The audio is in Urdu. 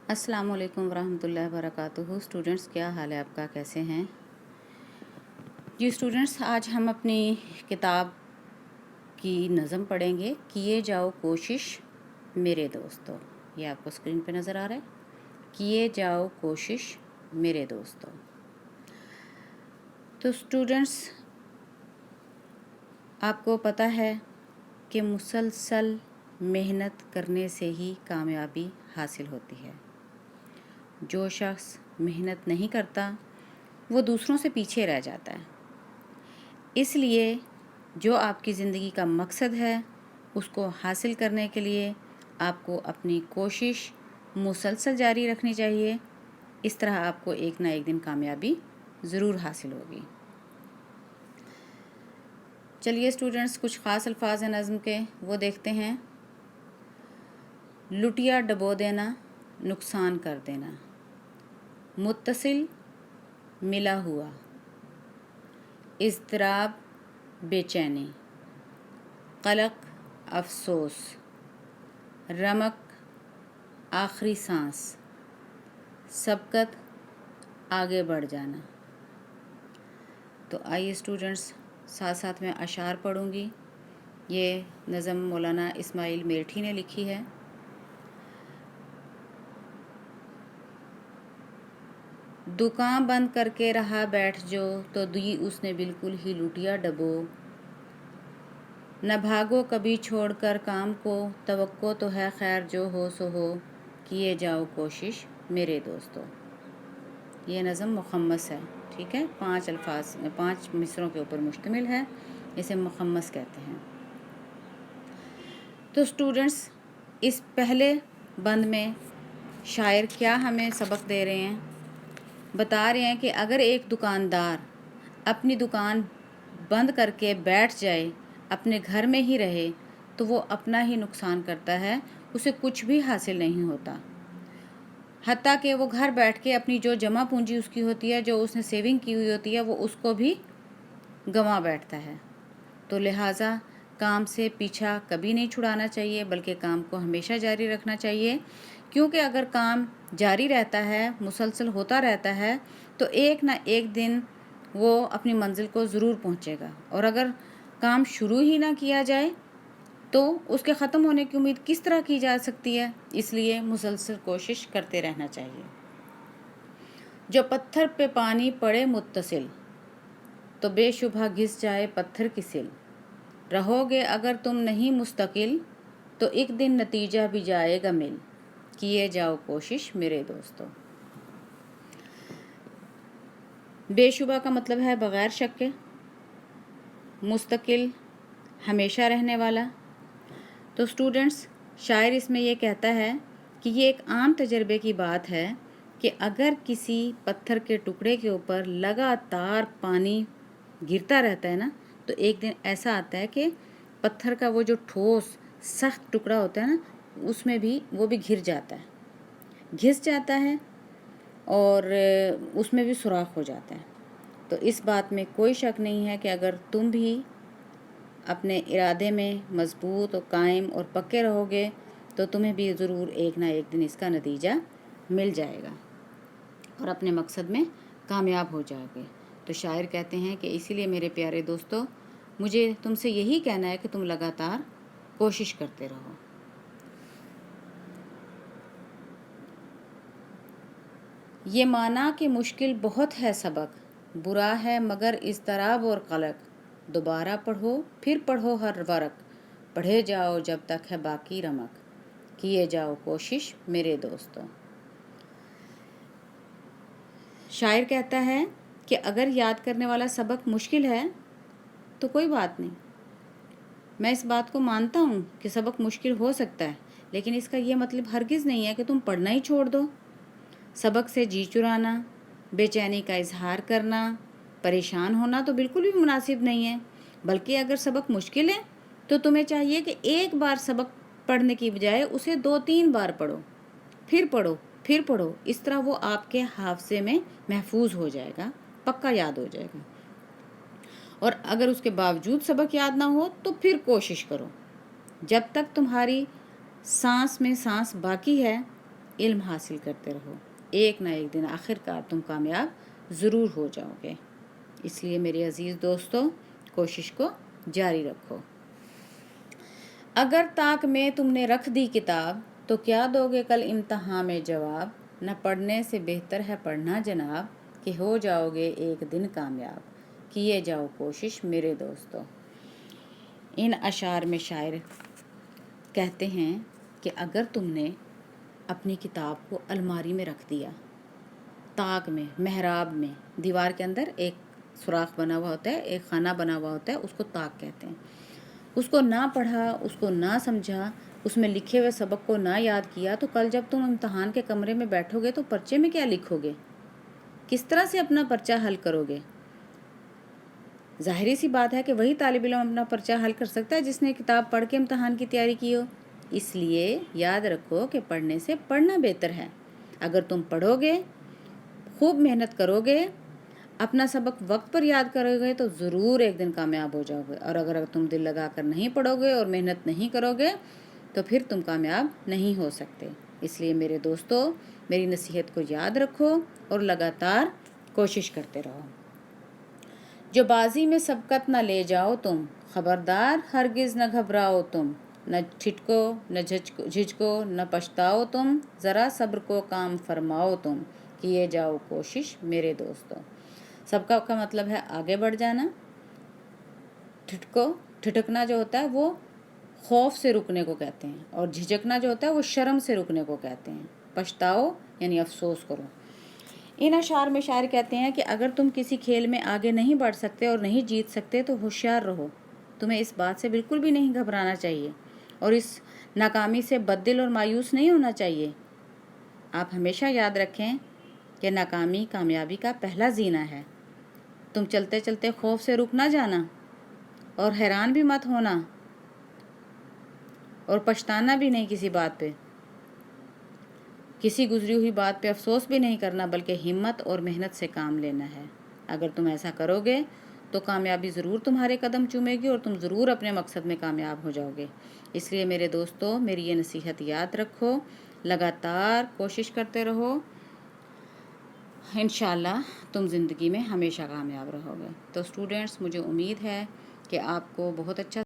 السلام علیکم ورحمۃ اللہ وبرکاتہ۔ اسٹوڈنٹس، کیا حال ہے آپ کا؟ کیسے ہیں جی اسٹوڈنٹس؟ آج ہم اپنی کتاب کی نظم پڑھیں گے، کیے جاؤ کوشش میرے دوستو۔ یہ آپ کو اسکرین پہ نظر آ رہا ہے، کیے جاؤ کوشش میرے دوستو۔ تو اسٹوڈنٹس، آپ کو پتہ ہے کہ مسلسل محنت کرنے سے ہی کامیابی حاصل ہوتی ہے۔ جو شخص محنت نہیں کرتا وہ دوسروں سے پیچھے رہ جاتا ہے۔ اس لیے جو آپ کی زندگی کا مقصد ہے اس کو حاصل کرنے کے لیے آپ کو اپنی کوشش مسلسل جاری رکھنی چاہیے۔ اس طرح آپ کو ایک نہ ایک دن کامیابی ضرور حاصل ہوگی۔ چلیے اسٹوڈنٹس، کچھ خاص الفاظ ہیں نظم کے، وہ دیکھتے ہیں۔ لٹیا ڈبو دینا، نقصان کر دینا، متصل ملا ہوا، اضطراب بے چینی، قلق افسوس، رمق آخری سانس، سبقت آگے بڑھ جانا۔ تو آئیے اسٹوڈنٹس، ساتھ ساتھ میں اشعار پڑھوں گی۔ یہ نظم مولانا اسماعیل میرٹھی نے لکھی ہے۔ دکان بند کر کے رہا بیٹھ جو، تو دی اس نے بالکل ہی لٹیا ڈبو۔ نہ بھاگو کبھی چھوڑ کر کام کو، توقع تو ہے خیر جو ہو سو ہو، کیے جاؤ کوشش میرے دوستو۔ یہ نظم مخمس ہے، ٹھیک ہے، 5 مصروں کے اوپر مشتمل ہے، اسے مخمس کہتے ہیں۔ تو اسٹوڈنٹس، اس پہلے بند میں شاعر کیا ہمیں سبق دے رہے ہیں؟ بتا رہے ہیں کہ اگر ایک دکاندار اپنی دکان بند کر کے بیٹھ جائے، اپنے گھر میں ہی رہے، تو وہ اپنا ہی نقصان کرتا ہے، اسے کچھ بھی حاصل نہیں ہوتا۔ حتیٰ کہ وہ گھر بیٹھ کے اپنی جو جمع پونجی اس کی ہوتی ہے، جو اس نے سیونگ کی ہوئی ہوتی ہے، وہ اس کو بھی گنوا بیٹھتا ہے۔ تو لہٰذا کام سے پیچھا کبھی نہیں چھڑانا چاہیے، بلکہ کام کو ہمیشہ جاری رکھنا چاہیے، کیونکہ اگر کام جاری رہتا ہے، مسلسل ہوتا رہتا ہے، تو ایک نہ ایک دن وہ اپنی منزل کو ضرور پہنچے گا۔ اور اگر کام شروع ہی نہ کیا جائے تو اس کے ختم ہونے کی امید کس طرح کی جا سکتی ہے؟ اس لیے مسلسل کوشش کرتے رہنا چاہیے۔ جو پتھر پہ پانی پڑے متصل، تو بے شبہ گھس جائے پتھر کی سل۔ رہو گے اگر تم نہیں مستقل، تو ایک دن نتیجہ بھی جائے گا مل، کیے جاؤ کوشش میرے دوستو۔ بے شبہ کا مطلب ہے بغیر شک کے، مستقل ہمیشہ رہنے والا۔ تو اسٹوڈنٹس، شاعر اس میں یہ کہتا ہے کہ یہ ایک عام تجربے کی بات ہے کہ اگر کسی پتھر کے ٹکڑے کے اوپر لگاتار پانی گرتا رہتا ہے نا، تو ایک دن ایسا آتا ہے کہ پتھر کا وہ جو ٹھوس سخت ٹکڑا ہوتا ہے نا، اس میں بھی وہ بھی گھس جاتا ہے اور اس میں بھی سوراخ ہو جاتا ہے۔ تو اس بات میں کوئی شک نہیں ہے کہ اگر تم بھی اپنے ارادے میں مضبوط اور قائم اور پکے رہو گے تو تمہیں بھی ضرور ایک نہ ایک دن اس کا نتیجہ مل جائے گا اور اپنے مقصد میں کامیاب ہو جاؤ گے۔ تو شاعر کہتے ہیں کہ اسی لیے میرے پیارے دوستو، مجھے تم سے یہی کہنا ہے کہ تم لگاتار کوشش کرتے رہو۔ یہ مانا کہ مشکل بہت ہے سبق، برا ہے مگر اضطراب اور قلق، دوبارہ پڑھو پھر پڑھو ہر ورق، پڑھے جاؤ جب تک ہے باقی رمق، کیے جاؤ کوشش میرے دوستو۔ شاعر کہتا ہے کہ اگر یاد کرنے والا سبق مشکل ہے تو کوئی بات نہیں، میں اس بات کو مانتا ہوں کہ سبق مشکل ہو سکتا ہے، لیکن اس کا یہ مطلب ہرگز نہیں ہے کہ تم پڑھنا ہی چھوڑ دو۔ سبق سے جی چرانا، بے چینی کا اظہار کرنا، پریشان ہونا تو بالکل بھی مناسب نہیں ہے، بلکہ اگر سبق مشکل ہے تو تمہیں چاہیے کہ ایک بار سبق پڑھنے کی بجائے اسے 2-3 بار پڑھو، پھر پڑھو، اس طرح وہ آپ کے حافظے میں محفوظ ہو جائے گا، پکا یاد ہو جائے گا۔ اور اگر اس کے باوجود سبق یاد نہ ہو تو پھر کوشش کرو، جب تک تمہاری سانس میں سانس باقی ہے علم حاصل کرتے رہو، ایک نہ ایک دن آخر کار تم کامیاب ضرور ہو جاؤ گے۔ اس لیے میرے عزیز دوستو، کوشش کو جاری رکھو۔ اگر طاق میں تم نے رکھ دی کتاب، تو کیا دو گے کل امتحان میں جواب؟ نہ پڑھنے سے بہتر ہے پڑھنا جناب، کہ ہو جاؤ گے ایک دن کامیاب، کیے جاؤ کوشش میرے دوستو۔ ان اشعار میں شاعر کہتے ہیں کہ اگر تم نے اپنی کتاب کو الماری میں رکھ دیا، طاق میں، محراب میں، دیوار کے اندر ایک سوراخ بنا ہوا ہوتا ہے، ایک خانہ بنا ہوا ہوتا ہے، اس کو طاق کہتے ہیں، اس کو نہ پڑھا، اس کو نہ سمجھا، اس میں لکھے ہوئے سبق کو نہ یاد کیا، تو کل جب تم امتحان کے کمرے میں بیٹھو گے تو پرچے میں کیا لکھو گے؟ کس طرح سے اپنا پرچہ حل کرو گے؟ ظاہری سی بات ہے کہ وہی طالب علم اپنا پرچہ حل کر سکتا ہے جس نے کتاب پڑھ کے امتحان کی تیاری کی ہو۔ اس لیے یاد رکھو کہ پڑھنے سے پڑھنا بہتر ہے۔ اگر تم پڑھو گے، خوب محنت کرو گے، اپنا سبق وقت پر یاد کرو گے، تو ضرور ایک دن کامیاب ہو جاؤ گے۔ اور اگر تم دل لگا کر نہیں پڑھو گے اور محنت نہیں کرو گے تو پھر تم کامیاب نہیں ہو سکتے۔ اس لیے میرے دوستو، میری نصیحت کو یاد رکھو اور لگاتار کوشش کرتے رہو۔ جو بازی میں سبقت نہ لے جاؤ تم، خبردار ہرگز نہ گھبراؤ تم، نہ ٹھٹکو نہ جھجکو نہ پچھتاؤ تم، ذرا صبر کو کام فرماؤ تم، کیے جاؤ کوشش میرے دوستو۔ سبقت کا مطلب ہے آگے بڑھ جانا۔ ٹھٹکنا جو ہوتا ہے وہ خوف سے رکنے کو کہتے ہیں، اور جھجکنا جو ہوتا ہے وہ شرم سے رکنے کو کہتے ہیں۔ پچھتاؤ یعنی افسوس کرو۔ ان اشعار میں شاعر کہتے ہیں کہ اگر تم کسی کھیل میں آگے نہیں بڑھ سکتے اور نہیں جیت سکتے تو ہوشیار رہو، تمہیں اس بات سے بالکل بھی نہیں گھبرانا چاہیے اور اس ناکامی سے بددل اور مایوس نہیں ہونا چاہیے۔ آپ ہمیشہ یاد رکھیں کہ ناکامی کامیابی کا پہلا زینہ ہے۔ تم چلتے چلتے خوف سے رک نہ جانا اور حیران بھی مت ہونا اور پچھتانا بھی نہیں کسی بات پہ، کسی گزری ہوئی بات پہ افسوس بھی نہیں کرنا، بلکہ ہمت اور محنت سے کام لینا ہے۔ اگر تم ایسا کرو گے تو کامیابی ضرور تمہارے قدم چومے گی اور تم ضرور اپنے مقصد میں کامیاب ہو جاؤ گے۔ اس لیے میرے دوستو، میری یہ نصیحت یاد رکھو، لگاتار کوشش کرتے رہو، انشاءاللہ تم زندگی میں ہمیشہ کامیاب رہو گے۔ تو اسٹوڈنٹس، مجھے امید ہے کہ آپ کو بہت اچھا